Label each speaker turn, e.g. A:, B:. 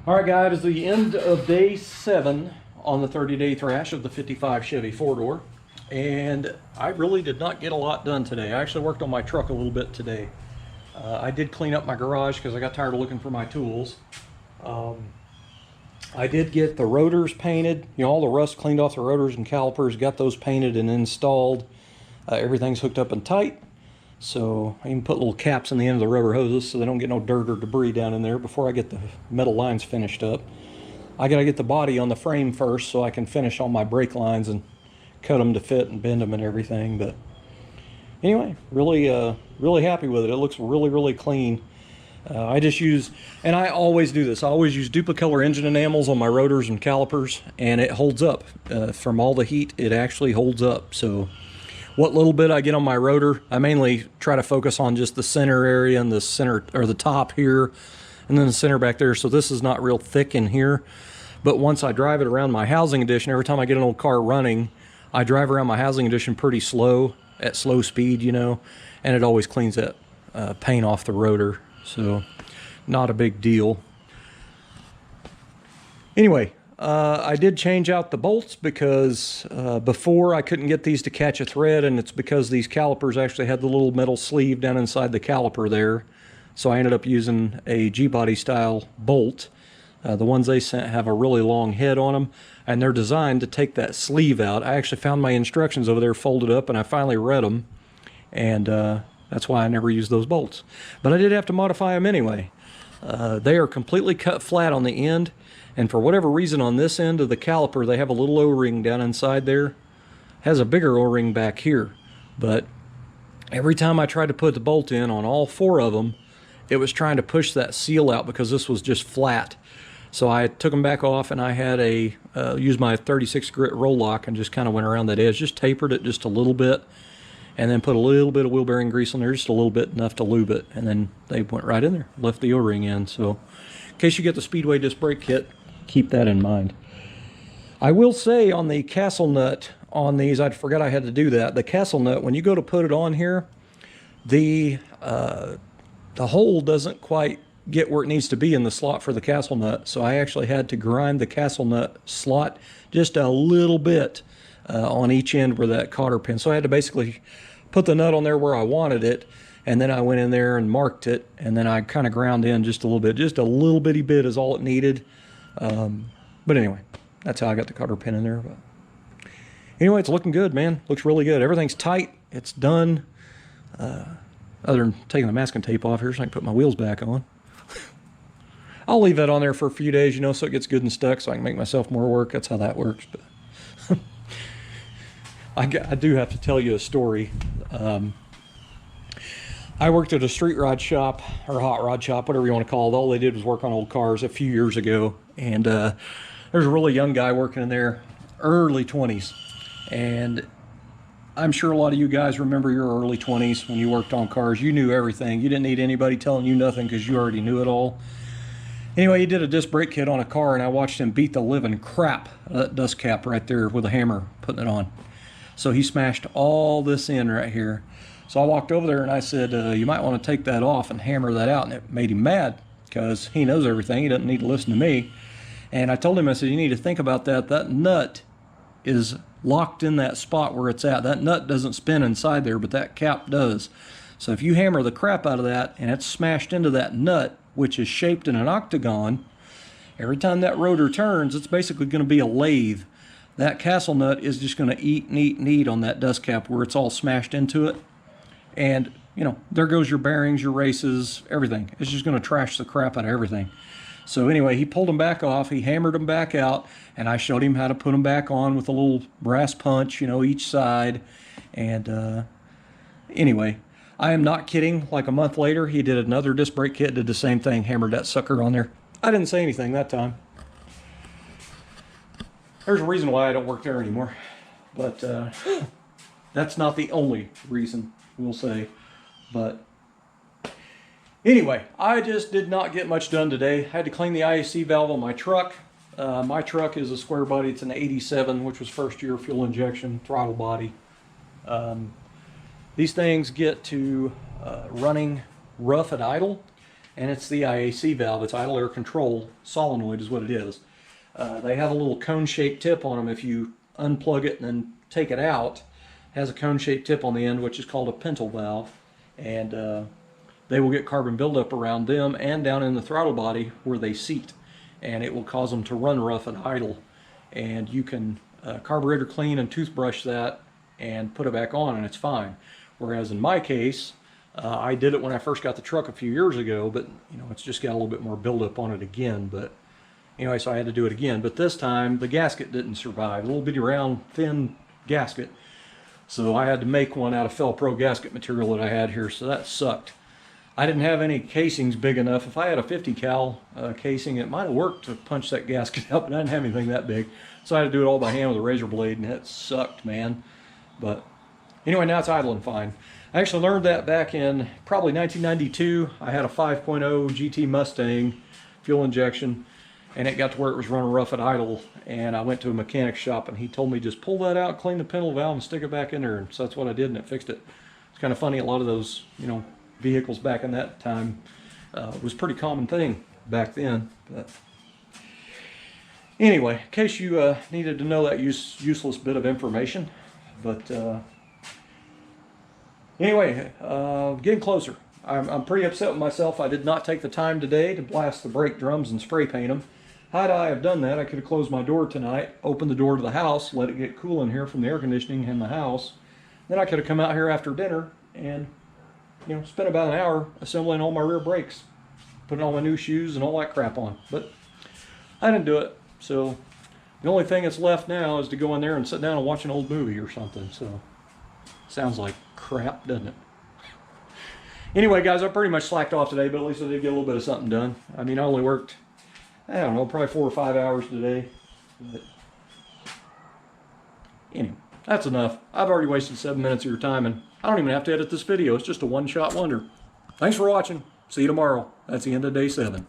A: All right, guys, it's the end of day 7 on the 30-day thrash of the 55 Chevy 4-door. And I really did not get a lot done today. I actually worked on my truck a little bit today. I did clean up my garage because I got tired of looking for my tools. I did get the rotors painted, all the rust cleaned off the rotors and calipers, got those painted and installed. Everything's hooked up and tight. So I even put little caps in the end of the rubber hoses so they don't get no dirt or debris down in there before I get the metal lines finished up. I gotta get the body on the frame first so I can finish all my brake lines and cut them to fit and bend them and everything. But anyway, really happy with it. It looks really clean. I just use, and I always do this, I always use Duplicolor engine enamels on my rotors and calipers, and it holds up. From all the heat, it actually holds up. So what little bit I get on my rotor, I mainly try to focus on just the center area and the center, or the top here, and then the center back there. So this is not real thick in here. But once I drive it around my housing addition, every time I get an old car running, I drive around my housing addition pretty slow, at slow speed, and it always cleans that paint off the rotor. So not a big deal. Anyway, I did change out the bolts because before I couldn't get these to catch a thread, and it's because these calipers actually had the little metal sleeve down inside the caliper there. So I ended up using a G-body style bolt. The ones they sent have a really long head on them, and they're designed to take that sleeve out. I actually found my instructions over there folded up, and I finally read them, and that's why I never used those bolts. But I did have to modify them anyway. They are completely cut flat on the end, and for whatever reason on this end of the caliper they have a little O-ring down inside there. It has a bigger O-ring back here, but every time I tried to put the bolt in on all 4 of them, it was trying to push that seal out because this was just flat. So I took them back off, and I had used my 36 grit roll lock and just kind of went around that edge, just tapered it just a little bit, and then put a little bit of wheel bearing grease on there, just a little bit, enough to lube it, and then they went right in there, left the O-ring in. So in case you get the Speedway disc brake kit, keep that in mind. I will say on the castle nut on these, I forgot I had to do that. The castle nut, when you go to put it on here, the hole doesn't quite get where it needs to be in the slot for the castle nut. So I actually had to grind the castle nut slot just a little bit on each end where that cotter pin. So I had to basically put the nut on there where I wanted it, and then I went in there and marked it, and then I kind of ground in just a little bit. Just a little bitty bit is all it needed. But anyway, that's how I got the cotter pin in there. But anyway, it's looking good, man. Looks really good. Everything's tight. It's done. Other than taking the masking tape off here so I can put my wheels back on. I'll leave that on there for a few days, so it gets good and stuck, so I can make myself more work. That's how that works. But I do have to tell you a story. I worked at a street rod shop, or hot rod shop, whatever you want to call it. All they did was work on old cars a few years ago. And there's a really young guy working in there, early 20s. And I'm sure a lot of you guys remember your early 20s when you worked on cars. You knew everything. You didn't need anybody telling you nothing because you already knew it all. Anyway, he did a disc brake kit on a car, and I watched him beat the living crap out of that dust cap right there with a hammer, putting it on. So he smashed all this in right here. So I walked over there and I said, you might want to take that off and hammer that out. And it made him mad because he knows everything. He doesn't need to listen to me. And I told him, I said, you need to think about that. That nut is locked in that spot where it's at. That nut doesn't spin inside there, but that cap does. So if you hammer the crap out of that and it's smashed into that nut, which is shaped in an octagon, every time that rotor turns, it's basically going to be a lathe. That castle nut is just going to eat and eat and eat on that dust cap where it's all smashed into it. And, there goes your bearings, your races, everything. It's just going to trash the crap out of everything. So anyway, he pulled them back off, he hammered them back out, and I showed him how to put them back on with a little brass punch, each side. And anyway, I am not kidding. Like a month later, he did another disc brake kit, did the same thing, hammered that sucker on there. I didn't say anything that time. There's a reason why I don't work there anymore. But that's not the only reason, we'll say. But anyway, I just did not get much done today. I had to clean the IAC valve on my truck. My truck is a square body. It's an 87, which was first year fuel injection, throttle body. These things get to running rough at idle, and it's the IAC valve. It's idle air control solenoid is what it is. They have a little cone-shaped tip on them. If you unplug it and then take it out, it has a cone-shaped tip on the end, which is called a pintle valve, and they will get carbon buildup around them and down in the throttle body where they seat, and it will cause them to run rough and idle. And you can carburetor clean and toothbrush that and put it back on, and it's fine. Whereas in my case, I did it when I first got the truck a few years ago, but you know, it's just got a little bit more buildup on it again. But anyway, so I had to do it again. But this time the gasket didn't survive. A little bitty round thin gasket. So I had to make one out of Fel-Pro gasket material that I had here, so that sucked. I didn't have any casings big enough. If I had a 50 cal casing, it might have worked to punch that gasket up, but I didn't have anything that big. So I had to do it all by hand with a razor blade, and it sucked, man. But anyway, now it's idling fine. I actually learned that back in probably 1992. I had a 5.0 GT Mustang fuel injection, and it got to where it was running rough at idle, and I went to a mechanic shop, and he told me just pull that out, clean the pintle valve, and stick it back in there. And so that's what I did, and it fixed it. It's kind of funny, a lot of those, you know, vehicles back in that time was a pretty common thing back then. But anyway, in case you needed to know that useless bit of information. But anyway, getting closer. I'm pretty upset with myself. I did not take the time today to blast the brake drums and spray paint them. Had I have done that, I could have closed my door tonight, opened the door to the house, let it get cool in here from the air conditioning in the house. Then I could have come out here after dinner and, you know, spent about an hour assembling all my rear brakes, putting all my new shoes and all that crap on. But I didn't do it. So the only thing that's left now is to go in there and sit down and watch an old movie or something. So sounds like crap, doesn't it? Anyway, guys, I pretty much slacked off today, but at least I did get a little bit of something done. I mean, I only worked, I don't know, probably 4 or 5 hours today. But anyway, that's enough. I've already wasted 7 minutes of your time, and I don't even have to edit this video. It's just a one-shot wonder. Thanks for watching. See you tomorrow. That's the end of day 7.